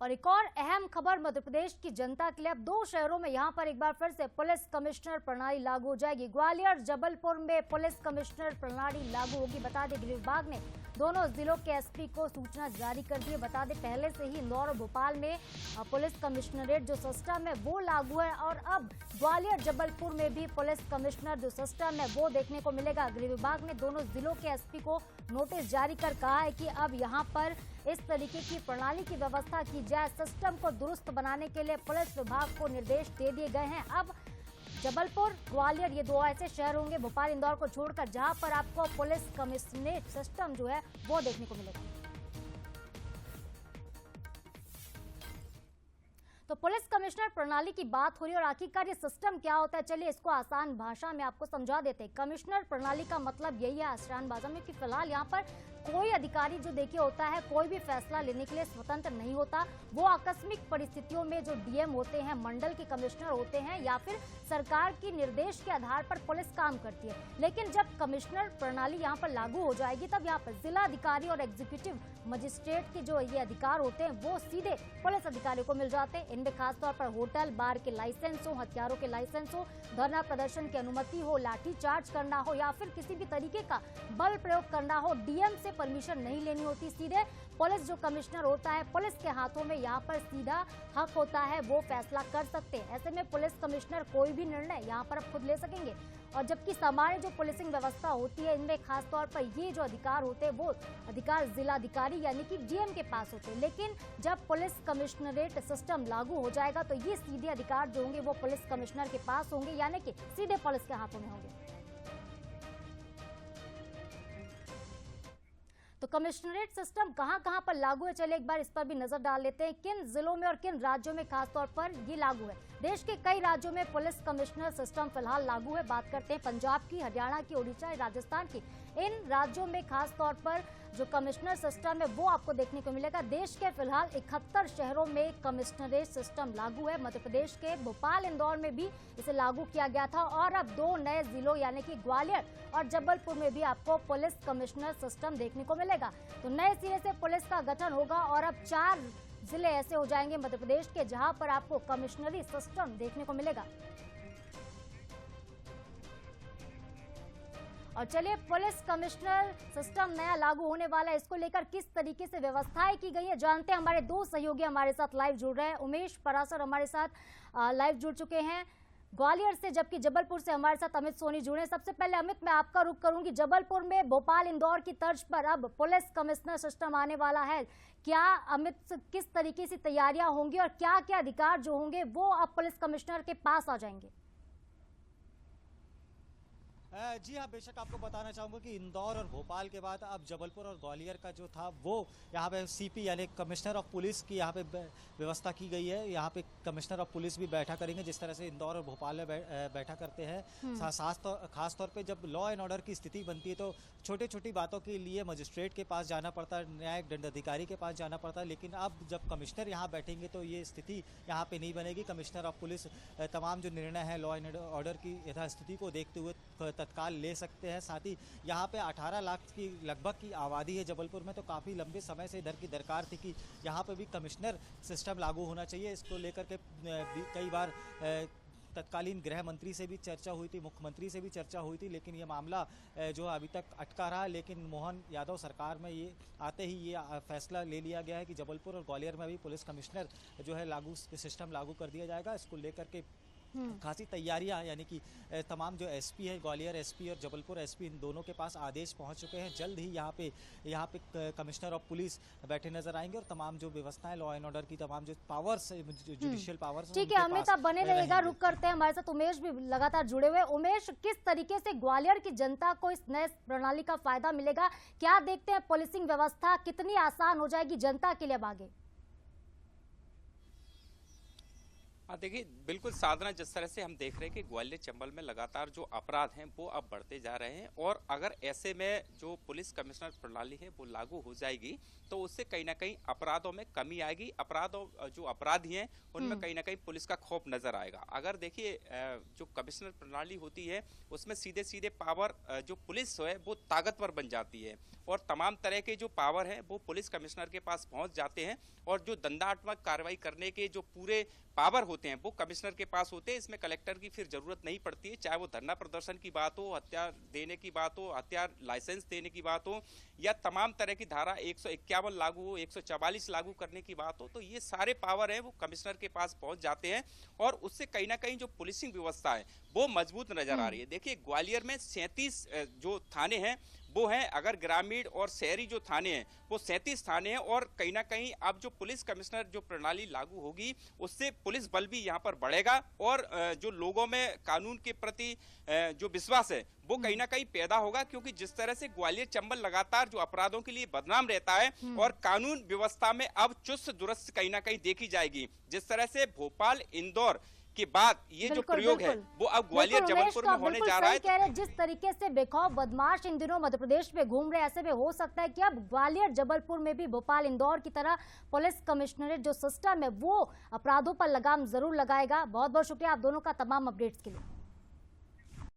और एक और अहम खबर मध्य प्रदेश की जनता के लिए। अब 2 शहरों में यहां पर एक बार फिर से पुलिस कमिश्नर प्रणाली लागू हो जाएगी। ग्वालियर जबलपुर में पुलिस कमिश्नर प्रणाली लागू होगी। बता दें गृह विभाग ने दोनों जिलों के एसपी को सूचना जारी कर दी है। बता दें पहले से ही इंदौर और भोपाल में पुलिस कमिश्नरेट जो सिस्टम है वो लागू है और अब ग्वालियर जबलपुर में भी पुलिस कमिश्नर जो सिस्टम है वो देखने को मिलेगा। गृह विभाग ने दोनों जिलों के एसपी को नोटिस जारी कर कहा है कि अब यहां पर इस तरीके की प्रणाली की व्यवस्था की जाए। सिस्टम को दुरुस्त बनाने के लिए पुलिस विभाग को निर्देश दे दिए गए हैं। अब जबलपुर ग्वालियर ये 2 ऐसे शहर होंगे भोपाल इंदौर को छोड़कर जहां पर आपको पुलिस कमिश्नरेट सिस्टम जो है वो देखने को मिलेगा। तो पुलिस कमिश्नर प्रणाली की बात हो रही है और आखिरकार ये सिस्टम क्या होता है, चलिए इसको आसान भाषा में आपको समझा देते हैं। कमिश्नर प्रणाली का मतलब यही है आसान भाषा में कि फिलहाल यहाँ पर कोई अधिकारी जो देखिए होता है कोई भी फैसला लेने के लिए स्वतंत्र नहीं होता। वो आकस्मिक परिस्थितियों में जो डीएम होते हैं, मंडल के कमिश्नर होते हैं या फिर सरकार की निर्देश के आधार पर पुलिस काम करती है। लेकिन जब कमिश्नर प्रणाली यहाँ पर लागू हो जाएगी तब यहाँ पर जिला अधिकारी और एग्जीक्यूटिव मजिस्ट्रेट के जो ये अधिकार होते हैं वो सीधे पुलिस अधिकारियों को मिल जाते हैं। इनमें खासतौर पर होटल बार के लाइसेंस हो, हथियारों के लाइसेंस हो, धरना प्रदर्शन की अनुमति हो, लाठी चार्ज करना हो या फिर किसी भी तरीके का बल प्रयोग करना हो, डीएम से परमिशन नहीं लेनी होती। सीधे पुलिस जो कमिश्नर होता है पुलिस के हाथों में यहाँ पर सीधा हक होता है, वो फैसला कर सकते हैं। ऐसे में पुलिस कमिश्नर कोई भी निर्णय यहाँ पर अब खुद ले सकेंगे। और जबकि सामान्य जो पुलिसिंग व्यवस्था होती है इनमें खासतौर पर ये जो अधिकार होते हैं वो अधिकार जिलाधिकारी यानी कि डीएम के पास होते हैं। लेकिन जब पुलिस कमिश्नरेट सिस्टम लागू हो जाएगा तो ये सीधे अधिकार जो होंगे वो पुलिस कमिश्नर के पास होंगे यानी कि सीधे पुलिस के हाथों में होंगे। तो कमिश्नरेट सिस्टम कहां पर लागू है, चलिए एक बार इस पर भी नजर डाल लेते हैं। किन जिलों में और किन राज्यों में खासतौर पर ये लागू है। देश के कई राज्यों में पुलिस कमिश्नर सिस्टम फिलहाल लागू है। बात करते हैं पंजाब की, हरियाणा की, उड़ीसा, राजस्थान की। इन राज्यों में खासतौर पर जो कमिश्नर सिस्टम है वो आपको देखने को मिलेगा। देश के फिलहाल 71 शहरों में कमिश्नरेट सिस्टम लागू है। मध्य प्रदेश के भोपाल इंदौर में भी इसे लागू किया गया था और अब 2 नए जिलों यानी कि ग्वालियर और जबलपुर में भी आपको पुलिस कमिश्नर सिस्टम देखने को मिलेगा। तो नए सिरे से पुलिस का गठन होगा और अब 4 जिले ऐसे हो जाएंगे मध्य प्रदेश के जहां पर आपको कमिश्नरी सिस्टम देखने को मिलेगा। और चलिए पुलिस कमिश्नर सिस्टम नया लागू होने वाला है, इसको लेकर किस तरीके से व्यवस्थाएं की गई है जानते हैं। हमारे 2 सहयोगी हमारे साथ लाइव जुड़ रहे हैं। उमेश परासर हमारे साथ लाइव जुड़ चुके हैं ग्वालियर से, जबकि जबलपुर से हमारे साथ अमित सोनी जुड़े। सबसे पहले अमित मैं आपका रुख करूंगी। जबलपुर में भोपाल इंदौर की तर्ज पर अब पुलिस कमिश्नर सिस्टम आने वाला है। क्या अमित किस तरीके से तैयारियां होंगी और क्या क्या अधिकार जो होंगे वो अब पुलिस कमिश्नर के पास आ जाएंगे? जी हाँ, बेशक आपको बताना चाहूँगा कि इंदौर और भोपाल के बाद अब जबलपुर और ग्वालियर का जो था वो यहाँ पे सीपी यानी कमिश्नर ऑफ पुलिस की यहाँ पे व्यवस्था की गई है। यहाँ पे कमिश्नर ऑफ पुलिस भी बैठा करेंगे जिस तरह से इंदौर और भोपाल में बैठा करते हैं। खास तौर पे जब लॉ एंड ऑर्डर की स्थिति बनती है तो छोटी छोटी बातों के लिए मजिस्ट्रेट के पास जाना पड़ता है, न्यायिक दंडाधिकारी के पास जाना पड़ता है। लेकिन अब जब कमिश्नर यहाँ बैठेंगे तो ये स्थिति यहाँ पे नहीं बनेगी। कमिश्नर ऑफ पुलिस तमाम जो निर्णय है लॉ एंड ऑर्डर की यथास्थिति को देखते हुए तत्काल ले सकते हैं। साथ ही यहाँ पे 18 लाख की लगभग की आबादी है जबलपुर में, तो काफ़ी लंबे समय से इधर की दरकार थी कि यहाँ पे भी कमिश्नर सिस्टम लागू होना चाहिए। इसको लेकर के कई बार तत्कालीन गृह मंत्री से भी चर्चा हुई थी, मुख्यमंत्री से भी चर्चा हुई थी, लेकिन ये मामला जो अभी तक अटका रहा। लेकिन मोहन यादव सरकार में ये आते ही ये फैसला ले लिया गया है कि जबलपुर और ग्वालियर में भी पुलिस कमिश्नर जो है सिस्टम लागू कर दिया जाएगा। इसको लेकर के खासी तैयारियां यानी कि तमाम जो एसपी है, ग्वालियर एसपी और जबलपुर एसपी, इन दोनों के पास आदेश पहुंच चुके हैं। जल्द ही यहाँ पे कमिश्नर ऑफ पुलिस बैठे नजर आएंगे और तमाम जो व्यवस्थाएं लॉ एंड ऑर्डर की तमाम जो पावर्स जुडिशियल पावर्स। ठीक है अमित, आप बने रहेगा, रुक करते हैं। हमारे साथ उमेश भी लगातार जुड़े हुए। उमेश, किस तरीके से ग्वालियर की जनता को इस नए प्रणाली का फायदा मिलेगा? क्या देखते हैं पुलिसिंग व्यवस्था कितनी आसान हो जाएगी जनता के लिए अब आगे? हाँ देखिए, बिल्कुल साधना, जिस तरह से हम देख रहे हैं कि ग्वालियर चंबल में लगातार जो अपराध हैं वो अब बढ़ते जा रहे हैं, और अगर ऐसे में जो पुलिस कमिश्नर प्रणाली है वो लागू हो जाएगी तो उससे कहीं ना कहीं अपराधों में कमी आएगी। अपराधों जो अपराधी हैं उनमें कहीं ना कहीं पुलिस का खौफ नजर आएगा। अगर देखिए जो कमिश्नर प्रणाली होती है उसमें सीधे सीधे पावर जो पुलिस है वो ताकतवर बन जाती है, और तमाम तरह के जो पावर हैं वो पुलिस कमिश्नर के पास पहुंच जाते हैं, और जो दंडात्मक कार्रवाई करने के जो पूरे पावर होते हैं वो कमिश्नर के पास होते हैं। इसमें कलेक्टर की फिर जरूरत नहीं पड़ती है, चाहे वो धरना प्रदर्शन की बात हो, हथियार देने की बात हो, हथियार लाइसेंस देने की बात हो, या तमाम तरह की धारा 151 लागू हो, 144 लागू करने की बात हो, तो ये सारे पावर हैं वो कमिश्नर के पास पहुंच जाते हैं, और उससे कहीं ना कहीं जो पुलिसिंग व्यवस्था है वो मजबूत नजर आ रही है। देखिए, ग्वालियर में 37 जो थाने हैं वो हैं, अगर ग्रामीण और शहरी जो थाने हैं वो 37 थाने हैं, और कहीं ना कहीं अब जो पुलिस कमिश्नर जो प्रणाली लागू होगी उससे पुलिस बल भी यहाँ पर बढ़ेगा, और जो लोगों में कानून के प्रति जो विश्वास है वो कहीं ना कहीं पैदा होगा, क्योंकि जिस तरह से ग्वालियर चंबल लगातार जो अपराधों के लिए बदनाम रहता है और कानून व्यवस्था में अब चुस्त दुरुस्त कहीं ना कहीं देखी जाएगी। जिस तरह से भोपाल इंदौर के बाद ये जो प्रयोग है वो अब ग्वालियर जबलपुर में होने जा रहा है। कह रहे जिस तरीके से बेखौफ बदमाश इन दिनों मध्य प्रदेश में घूम रहे, ऐसे में हो सकता है कि अब ग्वालियर जबलपुर में भी भोपाल इंदौर की तरह पुलिस कमिश्नरेट जो सिस्टम है वो अपराधों पर लगाम जरूर लगाएगा। बहुत बहुत शुक्रिया आप दोनों का तमाम अपडेट्स के लिए।